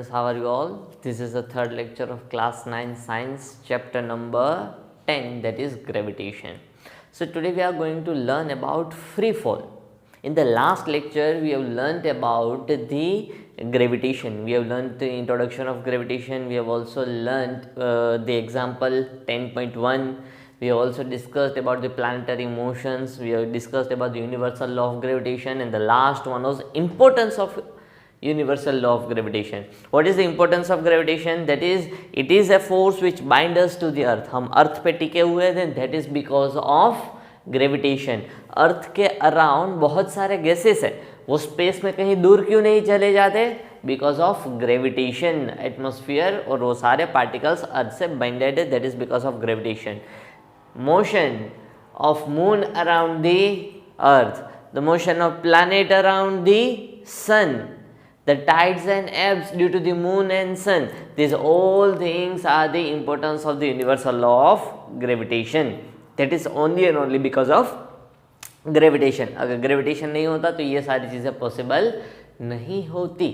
students, how are you all? This is the third lecture of class 9 science chapter number 10, that is gravitation. So today we are going to learn about free fall. In the last lecture we have learned about the gravitation. We have learned the introduction of gravitation. We have also learned the example 10.1. We have also discussed about the planetary motions. We have discussed about the universal law of gravitation, and the last one was importance of universal law of gravitation. What is the importance of gravitation? That is, it is a force which binds us to the earth. हम अर्थ पे टिके हुए हैं, that is because of gravitation. अर्थ के around बहुत सारे gases है, वो स्पेस में कहीं दूर क्यों नहीं चले जाते? Because of gravitation. एटमोस्फियर और वो सारे पार्टिकल्स अर्थ से बाइंडेड है, that is because of gravitation. Motion of moon around the earth, the motion of planet around the sun, the tides and ebbs due to the moon and sun, these all things are the importance of the universal law of gravitation. That is only and only because of gravitation. अगर gravitation नहीं होता तो ये सारी चीज़ें possible नहीं होती.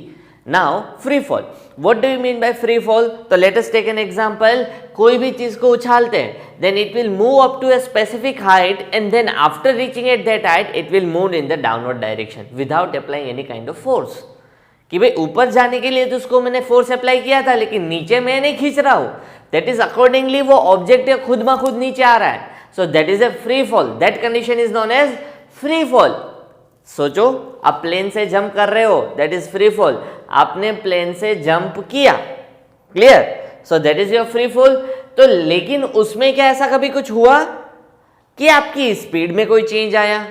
Now free fall, what do you mean by free fall? तो let us take an example. कोई भी चीज़ को उछालते हैं, then it will move up to a specific height, and then after reaching at that height it will move in the downward direction without applying any kind of force. कि भाई ऊपर जाने के लिए तो उसको मैंने फोर्स अप्लाई किया था, लेकिन नीचे मैं नहीं खींच रहा हूँ. दैट इज अकॉर्डिंगली वो ऑब्जेक्ट खुद ब खुद नीचे आ रहा है. So that is a free fall. That condition is known as free fall. सोचो, आप प्लेन से जंप कर रहे हो, दैट इज फ्री फॉल. आपने प्लेन से जंप किया, clear? So that is your free fall. तो लेकिन उसमें क्या ऐसा कभी कुछ हुआ कि आपकी स्पीड में कोई चेंज आया?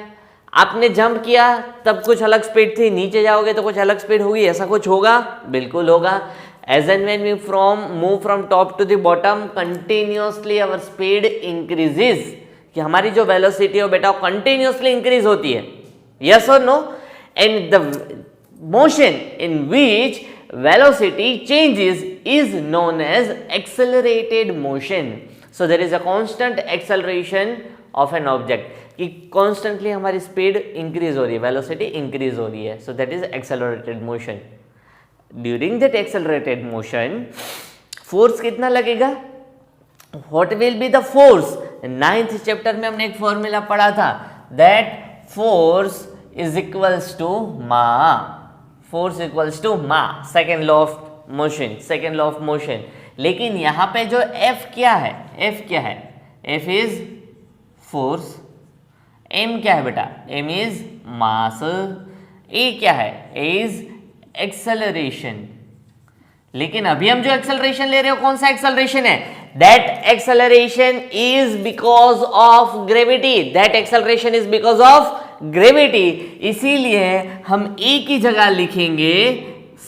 आपने जंप किया तब कुछ अलग स्पीड थी, नीचे जाओगे तो कुछ अलग स्पीड होगी, ऐसा कुछ होगा? बिल्कुल होगा. As and when we move from top to the bottom, continuously our speed increases. कि हमारी जो वेलोसिटी हो बेटा, कंटिन्यूअसली इंक्रीज होती है. यस और no? And the motion in which velocity changes is known as accelerated motion. So there is a constant acceleration of an object, कि constantly हमारी स्पीड इंक्रीज हो रही है, वेलोसिटी इंक्रीज हो रही है. So that is accelerated motion. During that accelerated motion force कितना लगेगा? What will be the force? 9th chapter में हमने एक फॉर्मूला पढ़ा था, that force is equals to मा. फोर्स इक्वल्स टू मा, second law of motion, second law of motion. लेकिन यहां पे जो एफ क्या है? एफ क्या है? F is force. एम क्या है बेटा? M is mass. ए क्या है? ए इज एक्सेलरेशन. लेकिन अभी हम जो एक्सेलरेशन ले रहे हो, कौन सा एक्सेलरेशन है? That acceleration is because of gravity. That acceleration is because of gravity. इसीलिए हम ए की जगह लिखेंगे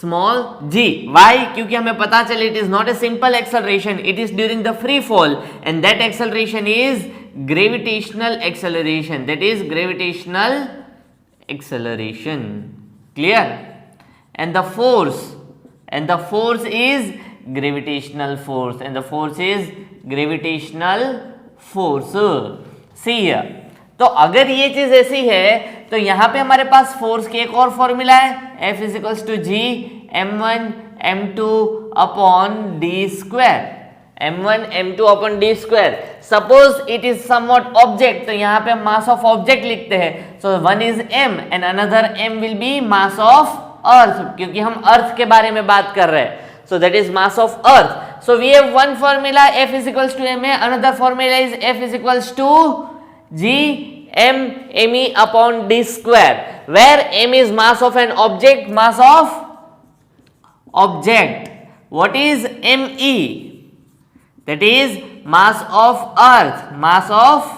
स्मॉल जी. वाई? क्योंकि हमें पता चले it is not a simple acceleration, it is during the free fall, and that acceleration is gravitational acceleration. That is gravitational acceleration. Clear? And the force is gravitational force, and the force is gravitational force. See here. तो अगर ये चीज ऐसी है तो यहां पे हमारे पास फोर्स की एक और फॉर्मूला है, F is equals to G m1 m2 upon D square. m1 m2 upon D square. Suppose it is somewhat object, तो यहाँ पे मास ऑफ ऑब्जेक्ट लिखते हैं. So one is m and another m will be mass of earth, क्योंकि हम अर्थ के बारे में बात कर रहे हैं. So that is mass of earth. So we have one formula, F is equals to m, another formula is F is equals to g m me upon d square, where m is mass of an object, mass of object. What is me? That is mass of earth, mass of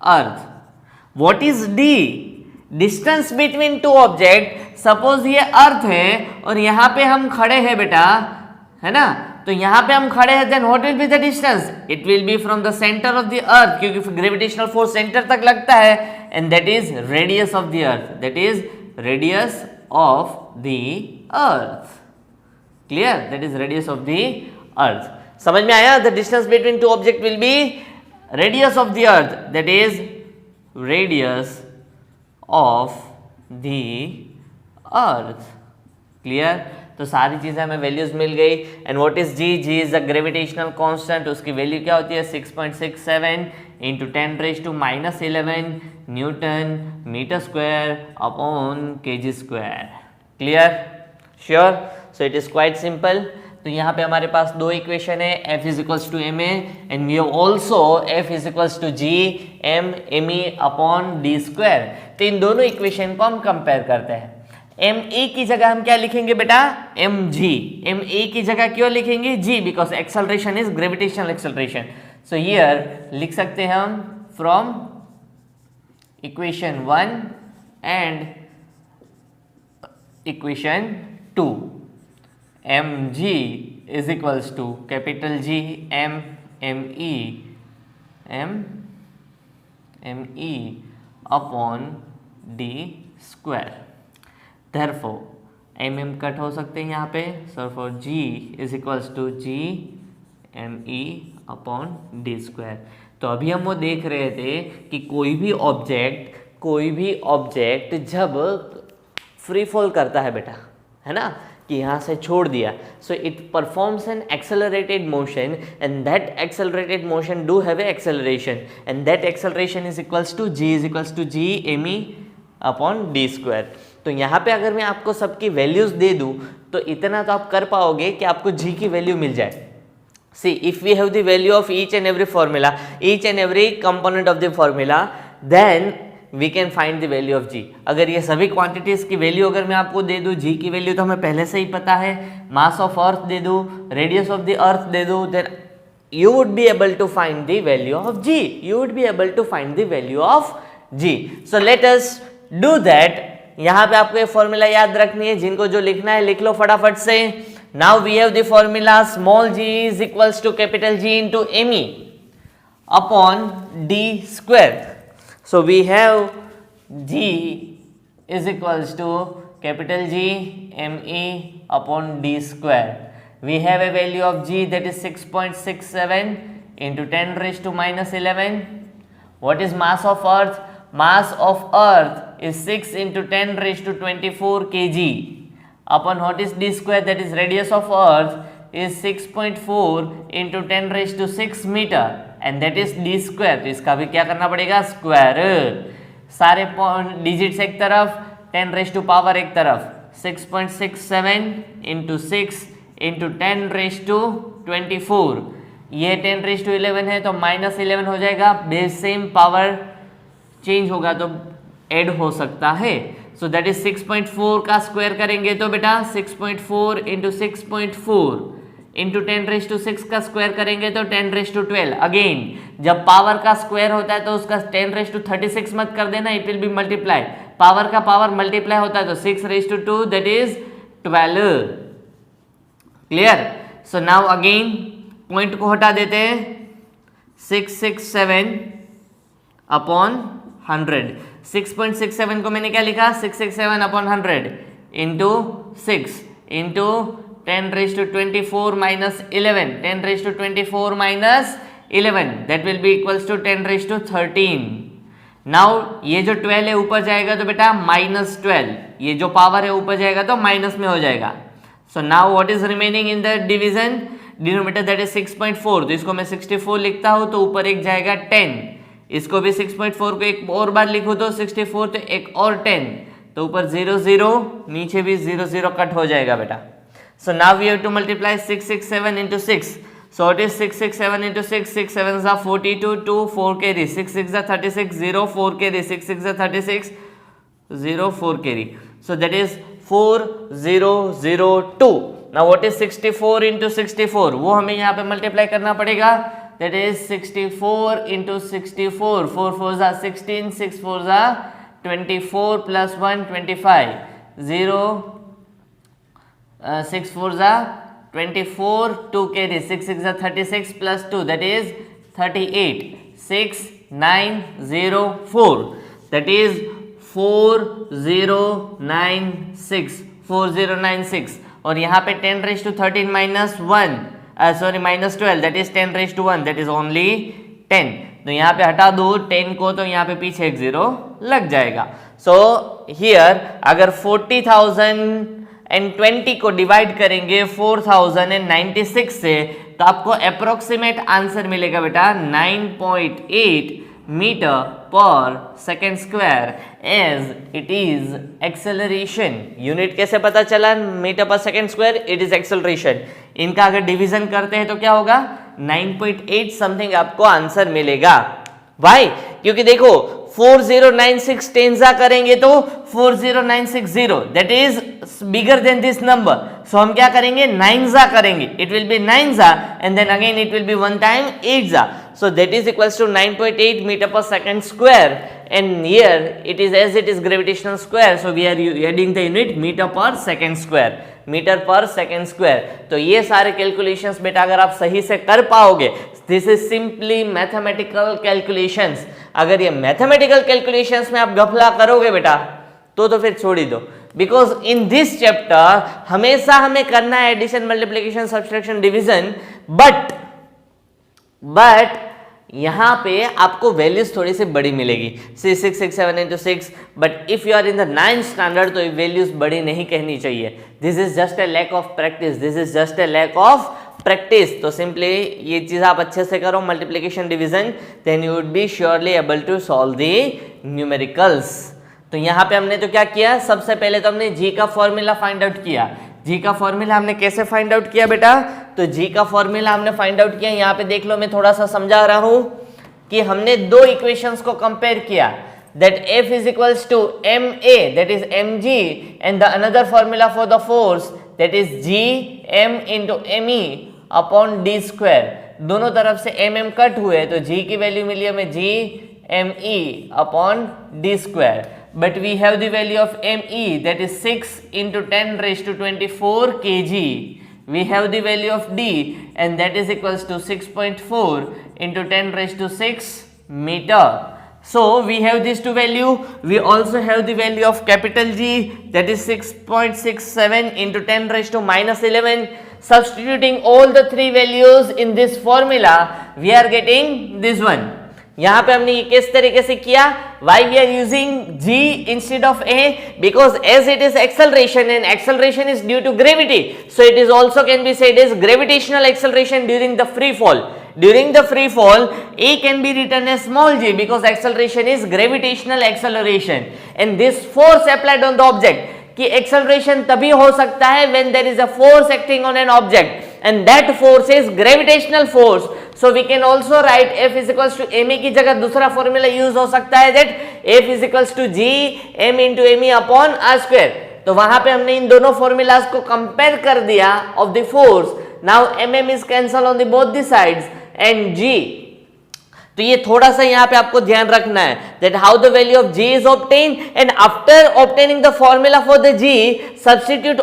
earth. What is d? Distance between two object. Suppose ये अर्थ है और यहाँ पे हम खड़े हैं बेटा, है ना? तो यहाँ पे हम खड़े हैं, then what will be the distance? It will be from the center of the earth, क्योंकि gravitational force center तक लगता है, and that is radius of the earth. That is radius of the earth. Clear? That is radius of the earth. समझ में आया? The distance between two object will be radius of the earth. That is radius of the earth. Clear? तो सारी चीज़ें हमें values मिल गई। And what is G? G is the gravitational constant, उसकी वैल्यू क्या होती है 6.67 into 10⁻⁻11 newton metre square upon KG square. Clear? Sure? So it is quite simple. तो यहाँ पे हमारे पास दो इक्वेशन है, F is equals to M A and we have also F is equals to G M M E upon D square. तो इन दोनों इक्वेशन को हम कंपेयर करते हैं। एम ए की जगह हम क्या लिखेंगे बेटा? M G. एम ए की जगह क्यों लिखेंगे? जी, because acceleration is gravitational acceleration. So here लिख सकते हैं हम from equation 1 and equation 2 mg is equals to capital G m e upon d square. Therefore mm cut हो सकते हैं यहाँ पे, so for G is equals to G m e upon d square. तो अभी हम वो देख रहे थे कि कोई भी ऑब्जेक्ट जब फ्री फॉल करता है बेटा, है ना, कि यहाँ से छोड़ दिया, so it performs an accelerated motion and that accelerated motion do have a acceleration and that acceleration is equals to G M E upon D square. तो यहाँ पे अगर मैं आपको सबकी वैल्यूज दे दूँ तो इतना तो आप कर पाओगे कि आपको जी की वैल्यू मिल जाए। See if we have the value of each and every formula, each and every component of the formula, then we can find the value of G. अगर ये सभी क्वांटिटीज की वैल्यू अगर मैं आपको दे दूं, जी की वैल्यू तो हमें पहले से ही पता है, मास ऑफ अर्थ दे दूं, रेडियस ऑफ द अर्थ दे दूं, then you would be able to find the value of G. You would be able to find the value of G. So let us do that. यहाँ पे आपको ये formula याद रखनी है, जिनको जो लिखना है लिख लो फटाफट से। Now we have the formula small G is equals to capital G into M E upon D square. So we have G is equals to capital G M E upon D square. We have a value of G that is 6.67 into 10 raised to minus 11. What is mass of Earth? Mass of Earth is 6 into 10 raised to 24 kg upon what is D square, that is radius of Earth is 6.4 into 10 raised to 6 meter and that is d square. तो इसका भी क्या करना पड़ेगा? Square. सारे digits एक तरफ, 10 raise to power एक तरफ, 6.67 इंटू 6 इंटू 10 रेज टू 24, ये 10 रेज टू 11 है तो माइनस 11 हो जाएगा, बेस सेम पावर चेंज होगा तो ऐड हो सकता है। सो दैट इज 6.4 का स्क्वायर करेंगे तो बेटा 6.4 इंटू 6.4 इंटू 10 रेज टू 6 का स्क्वायर करेंगे तो 10 रेज टू 12। अगेन जब पावर का स्क्वायर होता है तो उसका 10 रेज टू 36 मत कर देना, it will be multiply. Power का पावर मल्टीप्लाई होता है तो 6 raise to 2 that is 12। Clear? So now again point को हटा देते हैं, 667 अपॉन 100। 6.67 को मैंने क्या लिखा? 667 upon 100 into 6 into 10 raised to 24 minus 11, 10 raised to 24 minus 11 that will be equals to 10 raised to 13. Now ये जो 12 है ऊपर जाएगा तो बेटा माइनस 12, ये जो पावर है ऊपर जाएगा तो माइनस में हो जाएगा। So now what is remaining in the division denominator, that is 6.4, तो इसको मैं 64 लिखता हूँ तो ऊपर एक जाएगा 10, इसको भी 6.4 को एक और बार लिखो तो 64 तो एक और 10, तो ऊपर 0 0, नीचे भी 0 0 कट हो जाएगा बेटा। So now we have to multiply 667 into 6. So it is 667 into 6, 6 7s are 42, 2 4 carry, 6 6 are 36, 0 4 carry, 6 6 are 36, 0 4 carry. So that is 4002. Now what is 64 into 64? वो हमें यहाँ पे multiply करना पड़ेगा. That is 64 into 64. 4 4s are 16, 6 4s are 24 plus 1 25. 0 6 4s are 24, 2 carry, 6 6 are 36 plus 2 that is 38, 6 9 0 4 that is 4096, 4096। और यहाँ पे 10 raised to 13 minus 1 minus 12 that is 10 raised to 1 that is only 10। तो यहाँ पे हटा दो 10 को तो यहाँ पे पीछे एक 0 लग जाएगा। सो हियर अगर 40,000 एंड 20 को डिवाइड करेंगे 4096 से तो आपको अप्रोक्सीमेट आंसर मिलेगा बेटा 9.8 metre per second square as it is acceleration. Unit कैसे पता चला metre per second square? It is acceleration. इनका अगर डिवीजन करते हैं तो क्या होगा? 9.8 समथिंग आपको आंसर मिलेगा। वाई? क्योंकि देखो 4096 टेंजा करेंगे तो 40960 that is bigger than this number, so हम क्या करेंगे? 9 करेंगे, it will be 9 and then again it will be 1 time 8 so that is equals to 9.8 meter per second square and here it is as it is gravitational square so we are adding the unit meter per second square, metre per second square. तो ये सारे calculations बेटा अगर आप सही से कर पाओगे, this is simply mathematical calculations. अगर ये मैथमेटिकल कैलकुलेशंस में आप गफला करोगे बेटा तो फिर छोड़ ही दो, बिकॉज इन दिस चैप्टर हमेशा हमें करना है addition, multiplication, subtraction, division, but यहां पे आपको वैल्यूज थोड़ी सी बड़ी मिलेगी, 6 6 6 7 into 6, but if you are in the 9th standard तो वैल्यूज बड़ी नहीं कहनी चाहिए। This is just a lack of practice, this is just a lack of practice. तो सिंपली ये चीज आप अच्छे से करो, multiplication, division, then you would be surely able to solve the numericals. तो यहाँ पे हमने तो क्या किया? सबसे पहले तो हमने जी का फॉर्मूला फाइंड आउट किया। जी का फॉर्मूला हमने कैसे फाइंड आउट किया बेटा? तो जी का फॉर्मूला हमने फाइंड आउट किया, यहाँ पे देख लो मैं थोड़ा सा समझा रहा हूं कि हमने दो इक्वेशंस को कंपेयर किया, that F is equals to ma, that is mg, and the another formula for the force that is g m into me upon d square। दोनों तरफ से mm कट हुए तो g की वैल्यू मिली हमें g me upon d square, but we have the value of me that is 6 into 10 raised to 24 kg। We have the value of d and that is equals to 6.4 into 10 raised to 6 meter। So we have these two value. We also have the value of capital G that is 6.67 into 10 raised to minus 11. Substituting all the three values in this formula, we are getting this one। यहाँ पे हमने ये किस तरीके से किया? Why we are using G instead of A? Because as it is acceleration and acceleration is due to gravity, so it is also can be said as gravitational acceleration during the free fall। During the free fall, A can be written as small g because acceleration is gravitational acceleration, and this force applied on the object कि acceleration तभी हो सकता है when there is a force acting on an object and that force is gravitational force। So we can also write F is equals to ma की जगह दूसरा formula use हो सकता है that F is equals to g m into me upon r square। तो वहां पे हमने इन दोनों फॉर्मूलाज को कंपेयर कर दिया of the force। Now mm is cancel on the both the sides and g। तो ये थोड़ा सा यहाँ पे आपको ध्यान रखना है that how the value of g is obtained, and after obtaining the formula for the g, substitute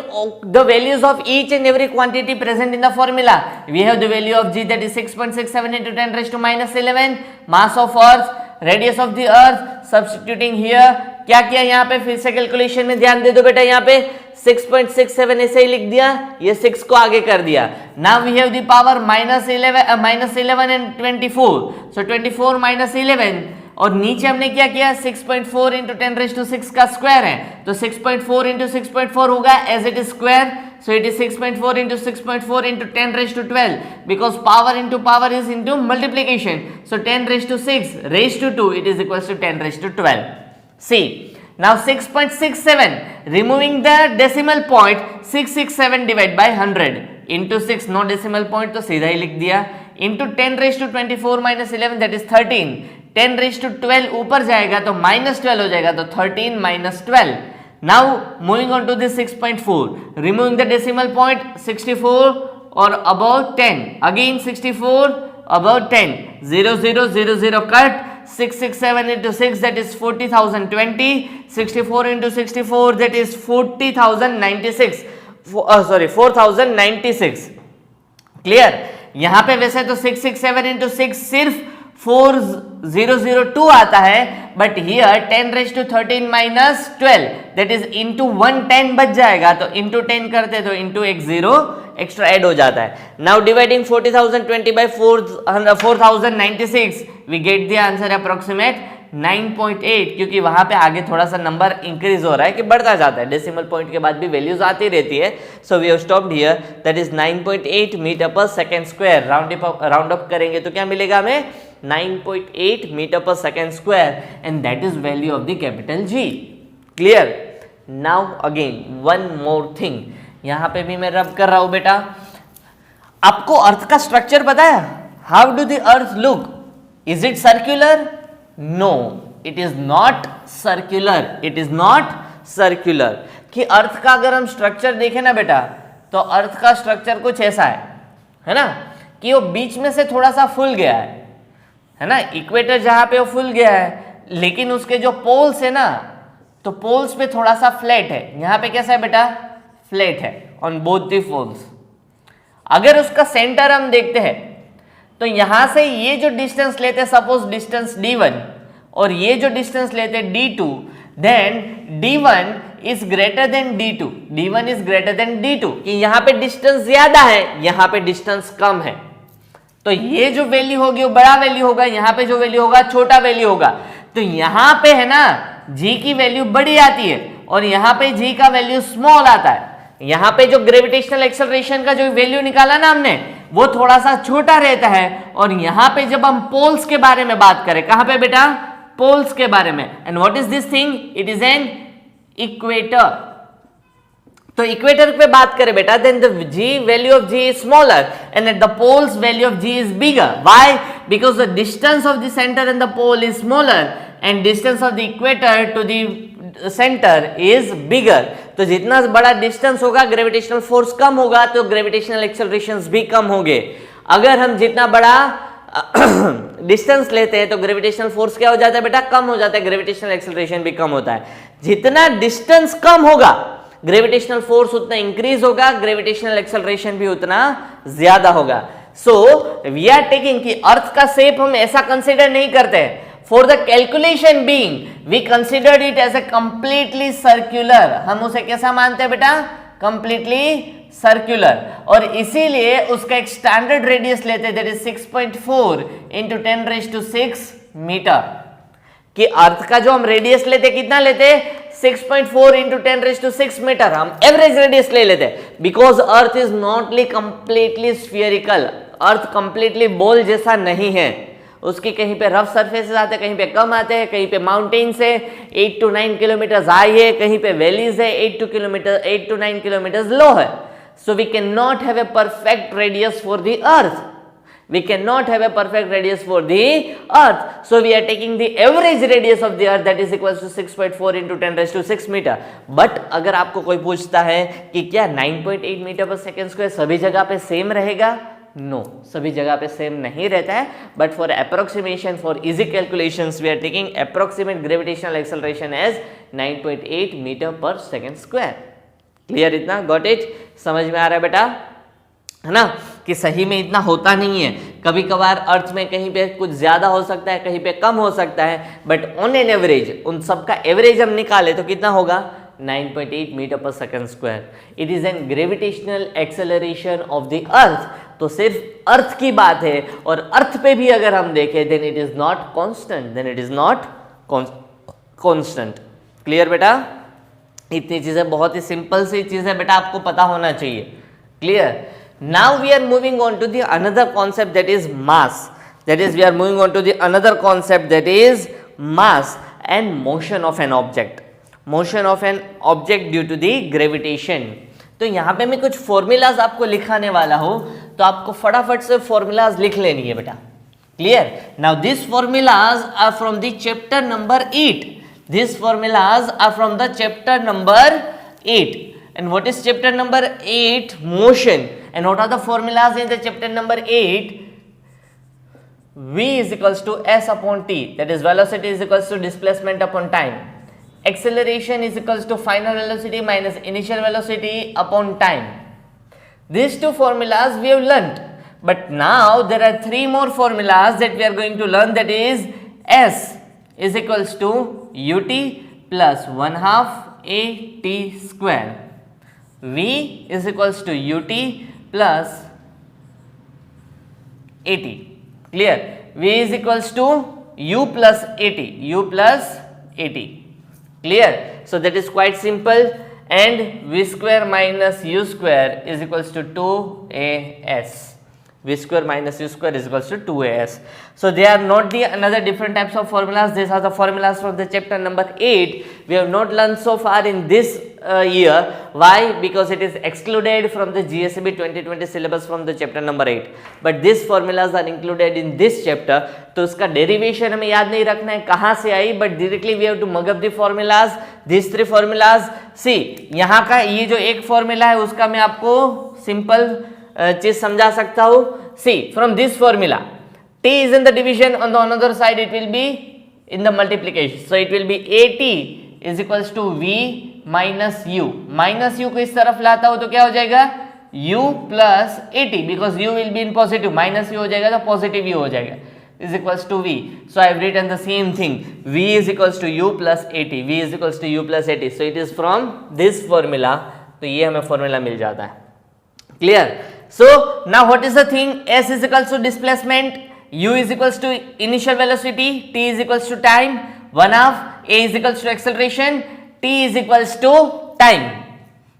the values of each and every quantity present in the formula। We have the value of g that is 6.67 into 10 raised to minus 11, mass of earth, radius of the earth। Substituting here क्या किया? यहाँ पे फिर से calculation में ध्यान दे दो बेटा, यहाँ पे 6.67 ऐसे ही लिख दिया, ये 6 को आगे कर दिया। Now we have the power minus 11 and 24, so 24 minus 11, और नीचे हमने क्या किया? 6.4 into 10 raised to 6 का स्क्वायर है, तो 6.4 into 6.4 होगा as it is square, so it is 6.4 into 6.4 into 10 raised to 12 because power into power is into multiplication, so 10 raised to 6 raised to 2 it is equals to 10 raised to 12। See, now 6.67, removing the decimal point, 667 divided by 100 into 6, no decimal point तो सीधा ही लिख दिया, into 10 raised to 24 minus 11 that is 13, 10 raised to 12 ऊपर जाएगा तो minus 12 हो जाएगा, तो 13 minus 12। Now moving on to this 6.4, removing the decimal point, 64 or above 10, again 64 above 10, 0 0 0 0 cut, 667 into 6 that is 40,020, 64 into 64 that is 40,096, sorry 4,096। Clear? यहाँ पे वैसे तो 667 into 6 सिर्फ 4002 आता है, but here 10 raised to 13 minus 12 that is into 110 बच जाएगा, तो into 10 करते तो into एक 0 एक्स्ट्रा ऐड हो जाता है। Now dividing 40,020 by 4,096 we get the answer approximate 9.8, क्योंकि वहां पे आगे थोड़ा सा नंबर इंक्रीज हो रहा है कि बढ़ता जाता है, डेसिमल पॉइंट के बाद भी वैल्यूज आती रहती है. So we have stopped here, that is 9.8 metre per second square. Round up करेंगे तो क्या मिलेगा हमें? 9.8 metre per second square, and that is value of the capital G. Clear? Now again one more thing, यहां पे भी मैं रब कर रहा हूं बेटा. आपको अर्थ का स्ट्रक्चर पता है? How do the earth look? Is it circular? No, it is not circular. It is not circular. कि अर्थ का अगर हम स्ट्रक्चर देखें ना बेटा, तो अर्थ का स्ट्रक्चर कुछ ऐसा है ना, कि वो बीच में से थोड़ा सा फूल गया है ना. इक्वेटर जहां पे वो फूल गया है, लेकिन उसके जो पोल्स है ना, तो पोल्स पे थोड़ा सा फ्लैट है. यहां पे कैसा है बेटा? फ्लैट है ऑन बोथ द पोल्स. अगर उसका सेंटर हम देखते हैं, तो यहां से ये जो डिस्टेंस लेते हैं, सपोज डिस्टेंस d1, और ये जो डिस्टेंस लेते हैं d2, then d1 is greater than d2. d1 is greater than d2, कि यहां पे डिस्टेंस ज्यादा है, यहां पे डिस्टेंस कम है. तो ये जो वैल्यू होगी वो बड़ा वैल्यू होगा, यहां पे जो वैल्यू होगा छोटा वैल्यू होगा. तो यहां पे है ना g की वैल्यू बड़ी आती है, और यहां पे g का वैल्यू स्मॉल आता है. यहां पे जो ग्रेविटेशनल एक्सेलरेशन का जो वैल्यू निकाला ना हमने, वो थोड़ा सा छोटा रहता है. और यहां पे जब हम पोल्स के बारे में बात करें, कहां पे बेटा? पोल्स के बारे में. And what is this thing? It is an equator. तो इक्वेटर पे बात करें बेटा, then the g value of g is smaller and at the poles value of g is bigger. Why? Because the distance of the centre and the pole is smaller and distance of the equator to the centre is bigger. तो जितना बड़ा distance होगा, gravitational force कम होगा, तो gravitational एक्सेलरेशंस भी कम होंगे. अगर हम जितना बड़ा डिस्टेंस लेते हैं, तो ग्रेविटेशनल फोर्स क्या हो जाता है बेटा? कम हो जाता है, ग्रेविटेशनल एक्सेलरेशन भी कम होता है. जितना डिस्टेंस कम होगा, ग्रेविटेशनल फोर्स उतना इंक्रीज होगा, ग्रेविटेशनल एक्सेलरेशन भी उतना ज्यादा होगा. सो वी आर टेकिंग कि अर्थ का शेप हम ऐसा कंसिडर नहीं करते हैं. For the calculation being, we considered it as a completely circular. हम उसे कैसा मानते हैं बेटा? Completely circular. और इसीलिए उसका एक स्टैंडर्ड रेडियस लेते हैं, that is 6.4 into 10 raised to 6 metre. कि अर्थ का जो हम रेडियस लेते कितना लेते? 6.4 into 10 raised to 6 मीटर. हम एवरेज रेडियस ले लेते हैं, because earth is notly completely spherical. Earth completely ball जैसा नहीं है. उसकी कहीं पे रफ सरफेसेस आते हैं, कहीं पे कम आते हैं, कहीं पे माउंटेन्स है 8 to 9 किलोमीटर हाई है, कहीं पे वैलीज है 8 to 9 किलोमीटर लो है. So we can not have a perfect radius for the earth. We cannot have a perfect radius for the earth. So we are taking the average radius of the earth, that is equals to 6.4 into 10 raised to 6 metre. But अगर आपको कोई पूछता है कि क्या 9.8 metre per second square सभी जगह पे सेम रहेगा? नो, सभी जगह पे सेम नहीं रहता है. But for approximation, for easy calculations, we are taking approximate gravitational acceleration as 9.8 metre per second square. Clear? इतना गॉट इट? समझ में आ रहा है बेटा? है ना, कि सही में इतना होता नहीं है. कभी कभार अर्थ में कहीं पे कुछ ज्यादा हो सकता है, कहीं पे कम हो सकता है, बट ऑन एन एवरेज, उन सबका एवरेज हम निकाले तो कितना होगा? 9.8 metre per second square. It is N gravitational acceleration of the अर्थ. तो सिर्फ अर्थ की बात है, और अर्थ पे भी अगर हम देखें, then it is not constant, then it is not constant. Clear बेटा? इतनी चीजें बहुत ही सिंपल सी चीजें बेटा आपको पता होना चाहिए. Clear? Now we are moving on to the another concept, that is mass. That is, we are moving on to the another concept, that is mass and motion of an object. Motion of an object due to the gravitation. तो यहाँ पे मैं कुछ formulas आपको लिखाने वाला हूँ, तो आपको फटाफट से फॉर्मूलाज लिख लेनी है बेटा. Clear? Now this formulas are from the chapter number 8. These formulas are from the chapter number 8. And what is chapter number 8? Motion. And what are the formulas in the chapter number 8? V is equals to S upon T, that is velocity is equals to displacement upon time. Acceleration is equals to final velocity minus initial velocity upon time. These two formulas we have learnt. But now there are three more formulas that we are going to learn, that is S is equals to ut plus 1/2 at square. V is equals to ut plus at. Clear? V is equals to u plus at, u plus at. Clear? So that is quite simple, and v square minus u square is equals to 2as. v square minus u square is equals to 2as. So they are not the another different types of formulas. These are the formulas from the chapter number 8. We have not learned so far in this year. Why? Because it is excluded from the GSEB 2020 syllabus from the chapter number 8. But these formulas are included in this chapter. तो उसका derivation हमें याद नहीं रखना है कहाँ से आई, but directly we have to mug up the formulas, this 3 formulas. See यहाँ का ये जो एक फॉर्मूला है उसका मैं आपको सिंपल चीज समझा सकता हूँ. See from this formula t is in the division, on the another side it will be in the multiplication. So it will be at is equals to v minus u. Minus u को इस तरफ लाता हूं तो क्या हो जाएगा u plus at, because u will be in positive, minus u हो जाएगा तो पॉजिटिव u हो जाएगा, is equals to v. So I have written the same thing, v is equals to u plus at, v is equals to u plus at. So it is from this formula. तो ये हमें formula मिल जाता है. Clear? So now what is the thing? S is equals to displacement, u is equals to initial velocity, t is equals to time, 1/2, a is equals to acceleration, t is equals to time.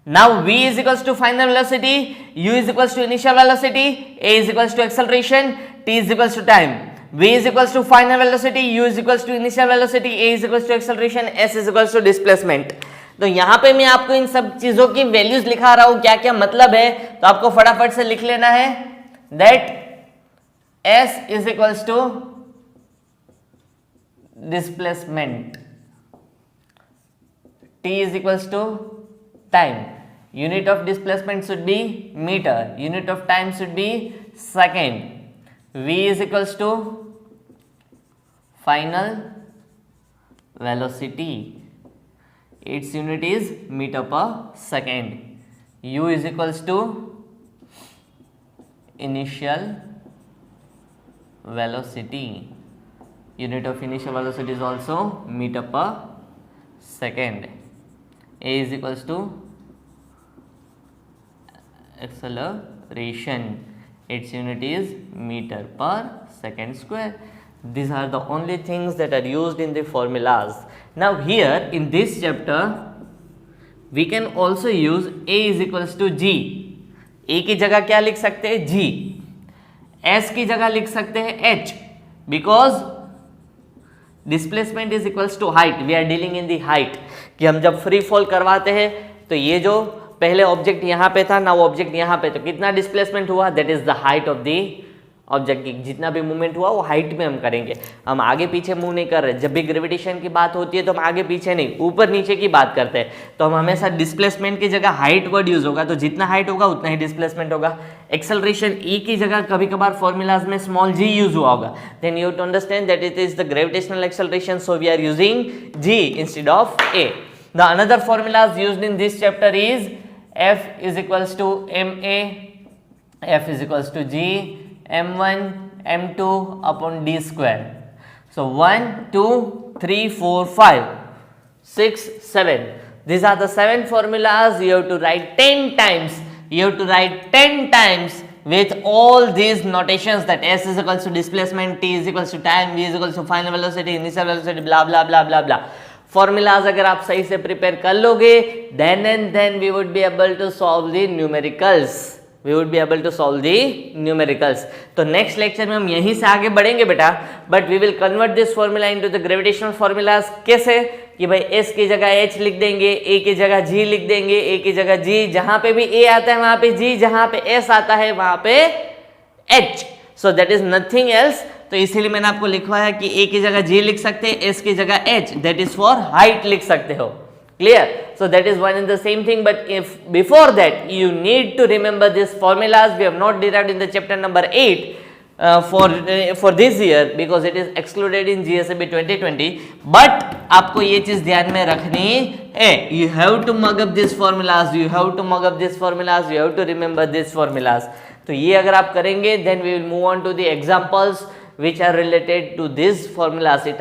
Now v is equals to final velocity, u is equals to initial velocity, a is equals to acceleration, t is equals to time. v is equals to final velocity, u is equals to initial velocity, a is equals to acceleration, s is equals to displacement. तो यहाँ पे मैं आपको इन सब चीजों की values लिखा रहा हूं, क्या क्या मतलब है, तो आपको फटाफट से लिख लेना है that S is equals to displacement, t is equals to time, unit of displacement should be meter, unit of time should be second, v is equals to final velocity, its unit is meter per second, u is equals to initial velocity, unit of initial velocity is also meter per second, a is equals to acceleration, its unit is meter per second square. These are the only things that are used in the formulas. Now here in this chapter we can also use a is equals to g. a की जगह क्या लिख सकते हैं g, s की जगह लिख सकते हैं h, because displacement is equals to height. We are dealing in the height, कि हम जब फ्री फॉल करवाते हैं तो ये जो पहले ऑब्जेक्ट यहाँ पे था ना, वो ऑब्जेक्ट यहाँ पे, तो कितना डिस्प्लेसमेंट हुआ, that is the height of the object. की जितना भी मूवमेंट हुआ वो हाइट में हम करेंगे, हम आगे पीछे मूव नहीं कर रहे. जब भी ग्रेविटेशन की बात होती है तो हम आगे पीछे नहीं, ऊपर नीचे की बात करते हैं, तो हम हमेशा डिस्प्लेसमेंट की जगह हाइट वर्ड यूज होगा, तो जितना हाइट होगा उतना ही डिस्प्लेसमेंट होगा. एक्सेलरेशन ई की जगह कभी कभार फॉर्मूलाज में स्मॉल जी यूज हुआ होगा, then you to understand that it is the gravitational acceleration, so we are using G instead of A. The another formulas used in this chapter is F is equals to M A, F is equals to G m1 m2 upon d square. So 1 2 3 4 5 6 7, these are the 7 formulas. You have to write 10 times, you have to write 10 times with all these notations, that s is equals to displacement, t is equals to time, v is equals to final velocity, initial velocity, blah blah blah blah blah. Formulas अगर आप सही से prepare कर लोगे, then and then we would be able to solve the numericals. We would be able to solve the numericals. तो next lecture में हम यहीं से आगे बढ़ेंगे बेटा, but we will convert this formula into the gravitational formulas. कैसे कि भाई s की जगह h लिख देंगे, a की जगह g लिख देंगे, a की जगह g, जहां पे भी a आता है वहां पे g, जहां पे s आता है वहां पे h. So that is nothing else. तो इसीलिए मैंने आपको लिखवाया कि a की जगह g लिख सकते हैं, s की जगह h, that is for height लिख सकते हो. Clear? So that is one and the same thing, but if before that you need to remember these formulas. We have not derived in the chapter number 8 for this year because it is excluded in GSEB 2020. But आपको ये चीज ध्यान में रखनी है. You have to mug up these formulas. You have to mug up these formulas. You have to remember these formulas. तो ये अगर आप करेंगे, then we will move on to the examples which are related to these formulas.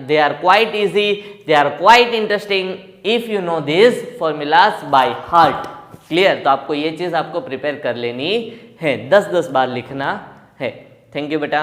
They are quite easy. They are quite interesting if you know these formulas by heart. Clear? तो आपको ये चीज आपको प्रिपेयर कर लेनी है, 10-10 बार लिखना है. थैंक यू बेटा.